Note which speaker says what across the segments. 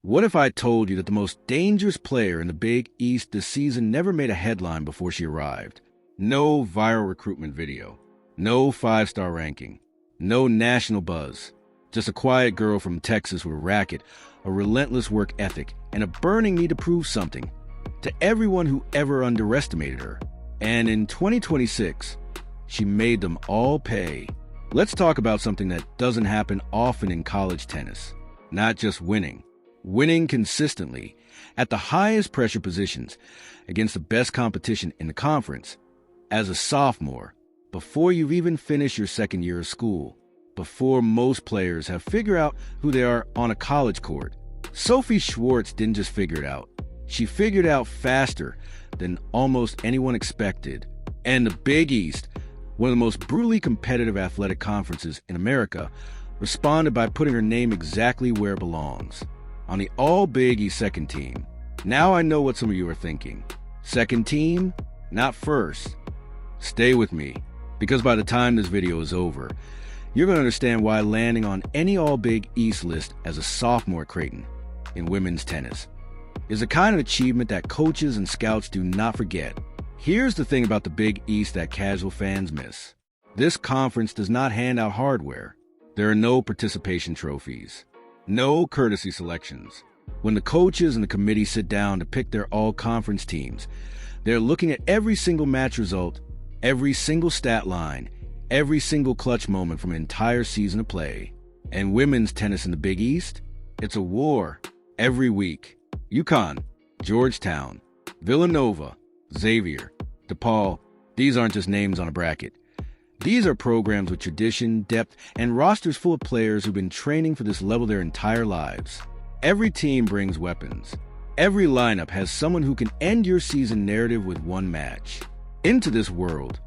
Speaker 1: What if I told you that the most dangerous player in the Big East this season never made a headline before she arrived? No viral recruitment video, no 5-star ranking, no national buzz. Just a quiet girl from Texas with a racket, a relentless work ethic, and a burning need to prove something to everyone who ever underestimated her. And in 2026, she made them all pay. Let's talk about something that doesn't happen often in college tennis. Not just winning. Winning consistently at the highest pressure positions against the best competition in the conference as a sophomore, before you've even finished your second year of school, before most players have figured out who they are on a college court. Sophie Schwartz didn't just figure it out. She figured it out faster than almost anyone expected. And the Big East, one of the most brutally competitive athletic conferences in America, responded by putting her name exactly where it belongs, on the All-Big East second team. Now I know what some of you are thinking. Second team? Not first. Stay with me, because by the time this video is over, you're going to understand why landing on any All-Big East list as a sophomore at Creighton in women's tennis is a kind of achievement that coaches and scouts do not forget. Here's the thing about the Big East that casual fans miss. This conference does not hand out hardware. There are no participation trophies, no courtesy selections. When the coaches and the committee sit down to pick their all-conference teams, they're looking at every single match result, every single stat line, every single clutch moment from an entire season of play. And women's tennis in the Big East? It's a war every week. UConn, Georgetown, Villanova, Xavier, DePaul, these aren't just names on a bracket. These are programs with tradition, depth, and rosters full of players who've been training for this level their entire lives. Every team brings weapons. Every lineup has someone who can end your season narrative with one match. Into this world,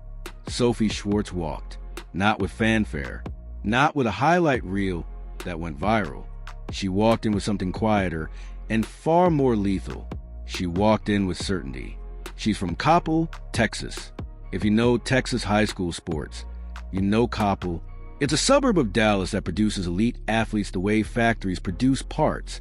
Speaker 1: Sophie Schwartz walked, not with fanfare, not with a highlight reel that went viral. She walked in with something quieter and far more lethal. She walked in with certainty. She's from Coppell, Texas. If you know Texas high school sports, you know Coppell. It's a suburb of Dallas that produces elite athletes the way factories produce parts,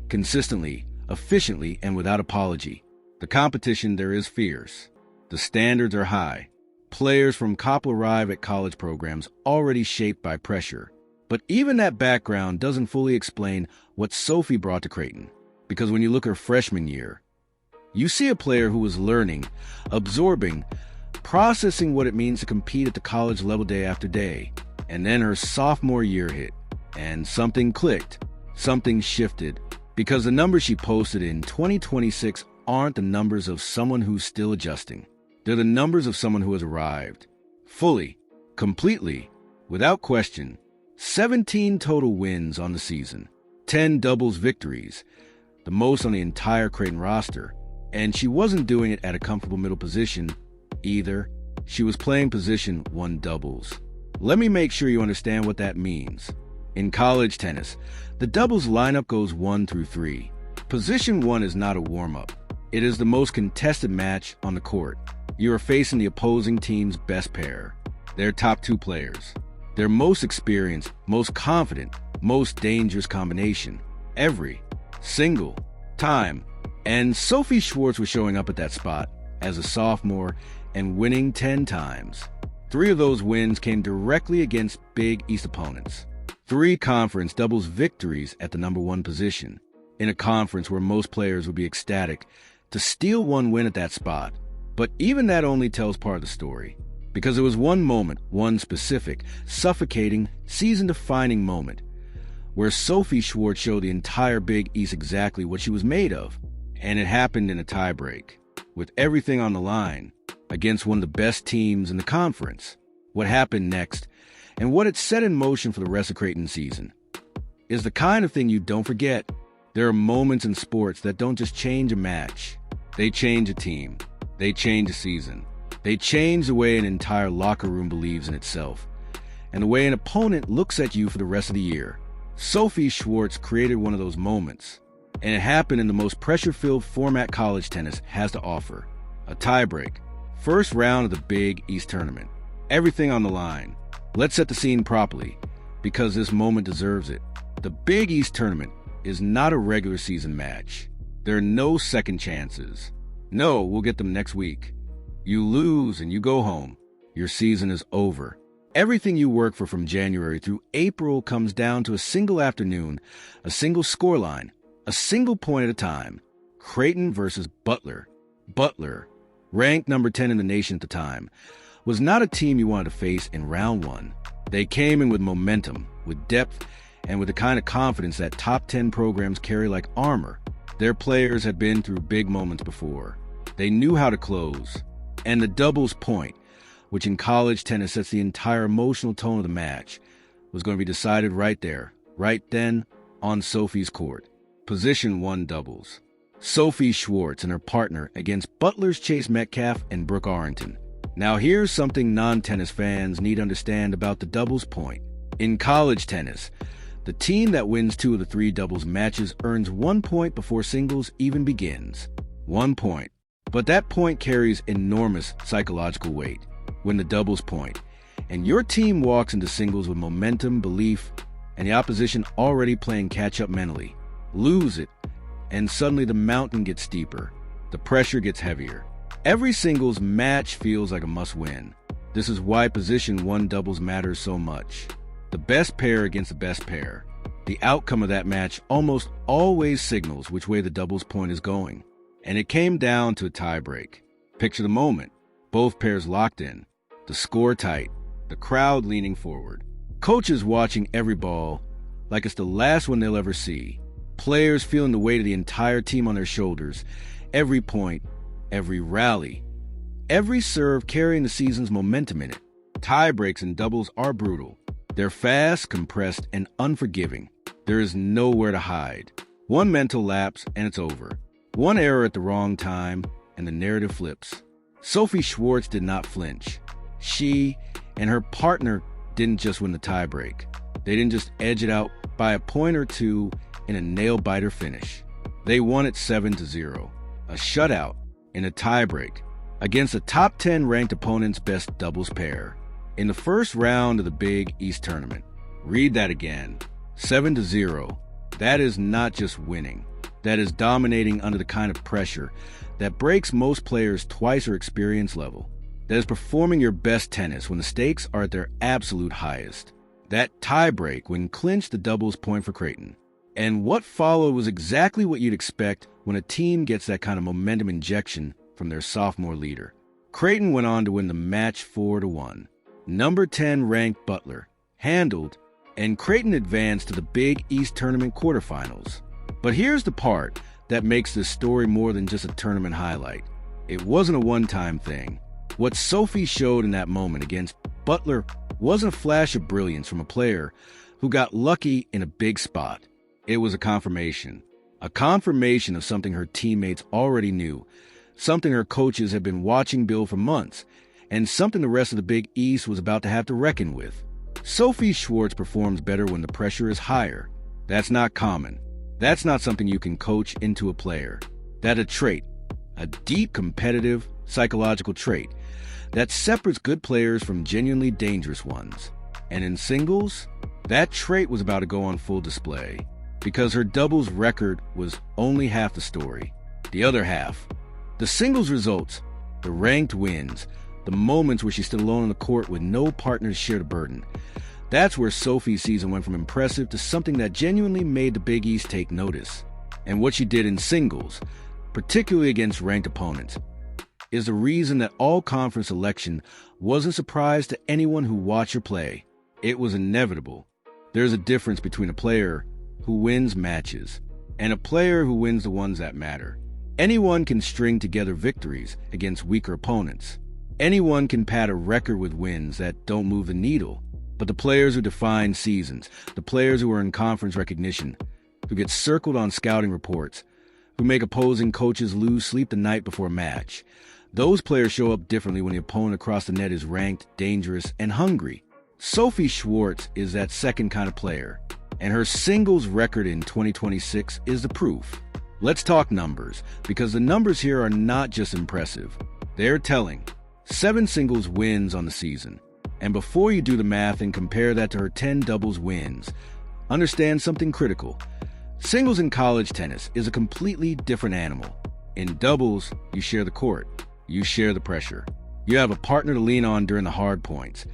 Speaker 1: consistently, efficiently, and without apology. The competition there is fierce. The standards are high. Players from Coppell arrive at college programs already shaped by pressure. But even that background doesn't fully explain what Sophie brought to Creighton. Because when you look at her freshman year, you see a player who was learning, absorbing, processing what it means to compete at the college level day after day. And then her sophomore year hit, and something clicked, something shifted. Because the numbers she posted in 2026 aren't the numbers of someone who's still adjusting. They're the numbers of someone who has arrived. Fully, completely, without question. 17 total wins on the season. 10 doubles victories. The most on the entire Creighton roster. And she wasn't doing it at a comfortable middle position either. She was playing position 1 doubles. Let me make sure you understand what that means. In college tennis, the doubles lineup goes 1 through 3. Position 1 is not a warm-up. It is the most contested match on the court. You are facing the opposing team's best pair, their top 2 players, their most experienced, most confident, most dangerous combination, every single time. And Sophie Schwartz was showing up at that spot as a sophomore and winning 10 times. 3 of those wins came directly against Big East opponents. 3 conference doubles victories at the number 1 position, in a conference where most players would be ecstatic to steal 1 win at that spot. But even that only tells part of the story, because it was one moment, one specific, suffocating, season-defining moment, where Sophie Schwartz showed the entire Big East exactly what she was made of. And it happened in a tiebreak, with everything on the line, against one of the best teams in the conference. What happened next, and what it set in motion for the rest of Creighton's season, is the kind of thing you don't forget. There are moments in sports that don't just change a match. They change a team. They change a season. They change the way an entire locker room believes in itself, and the way an opponent looks at you for the rest of the year. Sophie Schwartz created one of those moments, and it happened in the most pressure-filled format college tennis has to offer. A tiebreak. First round of the Big East tournament. Everything on the line. Let's set the scene properly, because this moment deserves it. The Big East tournament, is not a regular season match. There are no second chances. No, we'll get them next week. You lose and you go home. Your season is over. Everything you work for from January through April comes down to a single afternoon, a single scoreline, a single point at a time. Creighton versus Butler. Butler, ranked number 10 in the nation at the time, was not a team you wanted to face in round one. They came in with momentum, with depth, and with the kind of confidence that top 10 programs carry like armor. Their players had been through big moments before. They knew how to close. And the doubles point, which in college tennis sets the entire emotional tone of the match, was going to be decided right there, right then, on Sophie's court. Position 1 doubles. Sophie Schwartz and her partner against Butler's Chase Metcalf and Brooke Arrington. Now here's something non-tennis fans need to understand about the doubles point. In college tennis, the team that wins 2 of the 3 doubles matches earns 1 point before singles even begins. 1 point. But that point carries enormous psychological weight when the doubles point, and your team walks into singles with momentum, belief, and the opposition already playing catch-up mentally. Lose it, and suddenly the mountain gets steeper. The pressure gets heavier. Every singles match feels like a must-win. This is why position 1 doubles matters so much. The best pair against the best pair. The outcome of that match almost always signals which way the doubles point is going. And it came down to a tiebreak. Picture the moment. Both pairs locked in. The score tight. The crowd leaning forward. Coaches watching every ball like it's the last one they'll ever see. Players feeling the weight of the entire team on their shoulders. Every point, every rally, every serve carrying the season's momentum in it. Tie breaks in doubles are brutal. They're fast, compressed, and unforgiving. There is nowhere to hide. One mental lapse and it's over. One error at the wrong time and the narrative flips. Sophie Schwartz did not flinch. She and her partner didn't just win the tiebreak. They didn't just edge it out by a point or two in a nail-biter finish. They won it 7-0, a shutout in a tiebreak against a top 10 ranked opponent's best doubles pair in the first round of the Big East tournament. Read that again. 7-0. That is not just winning. That is dominating under the kind of pressure that breaks most players twice their experience level. That is performing your best tennis when the stakes are at their absolute highest. That tiebreak when clinched the doubles point for Creighton. And what followed was exactly what you'd expect when a team gets that kind of momentum injection from their sophomore leader. Creighton went on to win the match 4-1. Number 10 ranked Butler handled, and Creighton advanced to the Big East tournament quarterfinals. But here's the part that makes this story more than just a tournament highlight. It wasn't a one-time thing. What Sophie showed in that moment against Butler wasn't a flash of brilliance from a player who got lucky in a big spot. It was a confirmation of something her teammates already knew, something her coaches had been watching build for months, and something the rest of the Big East was about to have to reckon with. Sophie Schwartz performs better when the pressure is higher. That's not common. That's not something you can coach into a player. That's a trait, a deep competitive psychological trait that separates good players from genuinely dangerous ones. And in singles, that trait was about to go on full display. Because her doubles record was only half the story. The other half, the singles results, the ranked wins, the moments where she stood alone on the court with no partner to share the burden. That's where Sophie's season went from impressive to something that genuinely made the Big East take notice. And what she did in singles, particularly against ranked opponents, is the reason that all-conference selection wasn't a surprise to anyone who watched her play. It was inevitable. There's a difference between a player who wins matches and a player who wins the ones that matter. Anyone can string together victories against weaker opponents. Anyone can pad a record with wins that don't move the needle. But the players who define seasons, the players who earn conference recognition, who get circled on scouting reports, who make opposing coaches lose sleep the night before a match, those players show up differently when the opponent across the net is ranked, dangerous, and hungry. Sophie Schwartz is that second kind of player. And her singles record in 2026 is the proof. Let's talk numbers, because the numbers here are not just impressive. They're telling. 7 singles wins on the season. And before you do the math and compare that to her 10 doubles wins, understand something critical. Singles in college tennis is a completely different animal. In doubles, you share the court. You share the pressure. You have a partner to lean on during the hard points.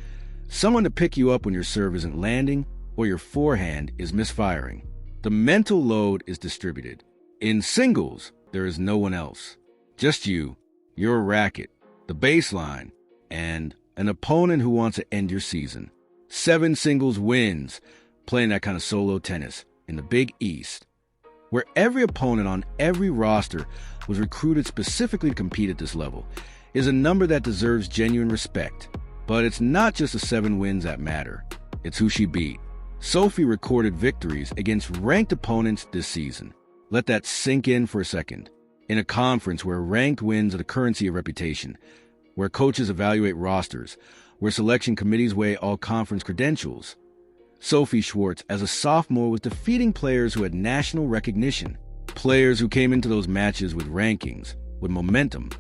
Speaker 1: Someone to pick you up when your serve isn't landing or your forehand is misfiring. The mental load is distributed. In singles, there is no one else. Just you, your racket, the baseline, and an opponent who wants to end your season. 7 singles wins playing that kind of solo tennis in the Big East, where every opponent on every roster was recruited specifically to compete at this level, is a number that deserves genuine respect. But it's not just the 7 wins that matter. It's who she beat. Sophie recorded victories against ranked opponents this season. Let that sink in for a second. In a conference where ranked wins are the currency of reputation, where coaches evaluate rosters, where selection committees weigh all conference credentials, Sophie Schwartz, as a sophomore, was defeating players who had national recognition, players who came into those matches with rankings, with momentum,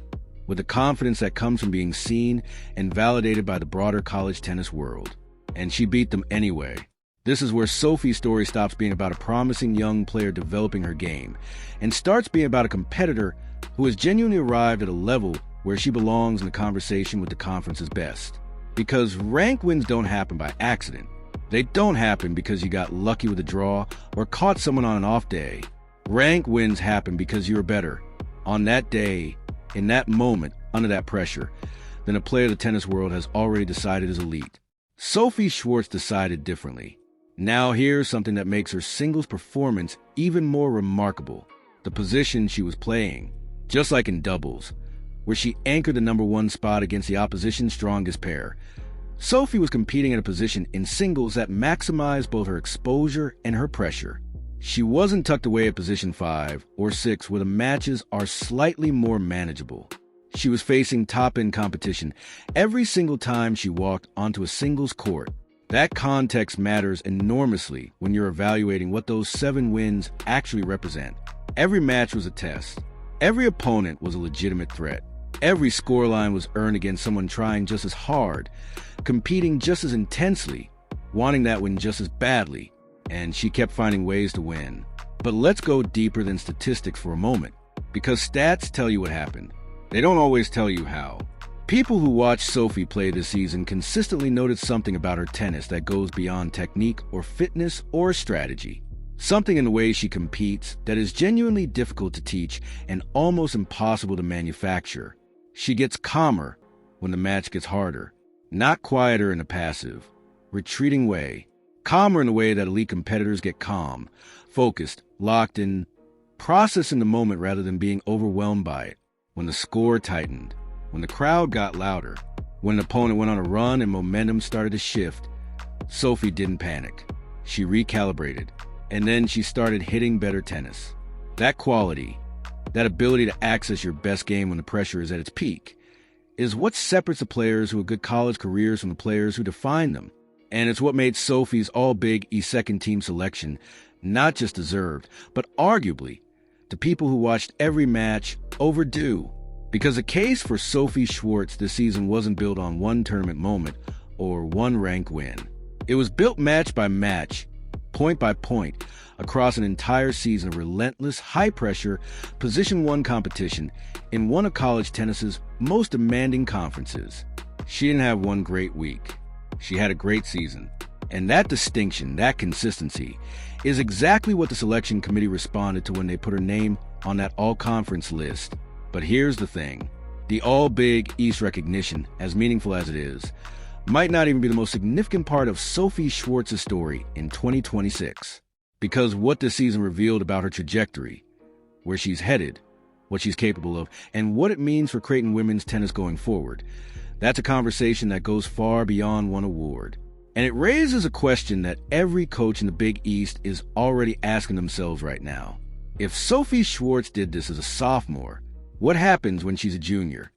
Speaker 1: with the confidence that comes from being seen and validated by the broader college tennis world. And she beat them anyway. This is where Sophie's story stops being about a promising young player developing her game and starts being about a competitor who has genuinely arrived at a level where she belongs in the conversation with the conference's best. Because rank wins don't happen by accident. They don't happen because you got lucky with a draw or caught someone on an off day. Rank wins happen because you're better on that day, in that moment, under that pressure, than a player the tennis world has already decided is elite. Sophie Schwartz decided differently. Now here's something that makes her singles performance even more remarkable: the position she was playing. Just like in doubles, where she anchored the number 1 spot against the opposition's strongest pair, Sophie was competing in a position in singles that maximized both her exposure and her pressure. She wasn't tucked away at position 5 or 6, where the matches are slightly more manageable. She was facing top-end competition every single time she walked onto a singles court. That context matters enormously when you're evaluating what those 7 wins actually represent. Every match was a test. Every opponent was a legitimate threat. Every scoreline was earned against someone trying just as hard, competing just as intensely, wanting that win just as badly, and she kept finding ways to win. But let's go deeper than statistics for a moment, because stats tell you what happened. They don't always tell you how. People who watched Sophie play this season consistently noted something about her tennis that goes beyond technique or fitness or strategy. Something in the way she competes that is genuinely difficult to teach and almost impossible to manufacture. She gets calmer when the match gets harder, not quieter in a passive, retreating way. Calmer in a way that elite competitors get calm, focused, locked in, processing the moment rather than being overwhelmed by it. When the score tightened, when the crowd got louder, when an opponent went on a run and momentum started to shift, Sophie didn't panic. She recalibrated, and then she started hitting better tennis. That quality, that ability to access your best game when the pressure is at its peak, is what separates the players who have good college careers from the players who define them. And it's what made Sophie's all-Big East second-team selection not just deserved, but arguably, to people who watched every match, overdue. Because the case for Sophie Schwartz this season wasn't built on one tournament moment or one rank win. It was built match by match, point by point, across an entire season of relentless, high-pressure, Position 1 competition in one of college tennis's most demanding conferences. She didn't have one great week. She had a great season. And that distinction, that consistency, is exactly what the selection committee responded to when they put her name on that all-conference list. But here's the thing. The all-Big East recognition, as meaningful as it is, might not even be the most significant part of Sophie Schwartz's story in 2026. Because what this season revealed about her trajectory, where she's headed, what she's capable of, and what it means for Creighton women's tennis going forward, that's a conversation that goes far beyond one award. And it raises a question that every coach in the Big East is already asking themselves right now. If Sophie Schwartz did this as a sophomore, what happens when she's a junior?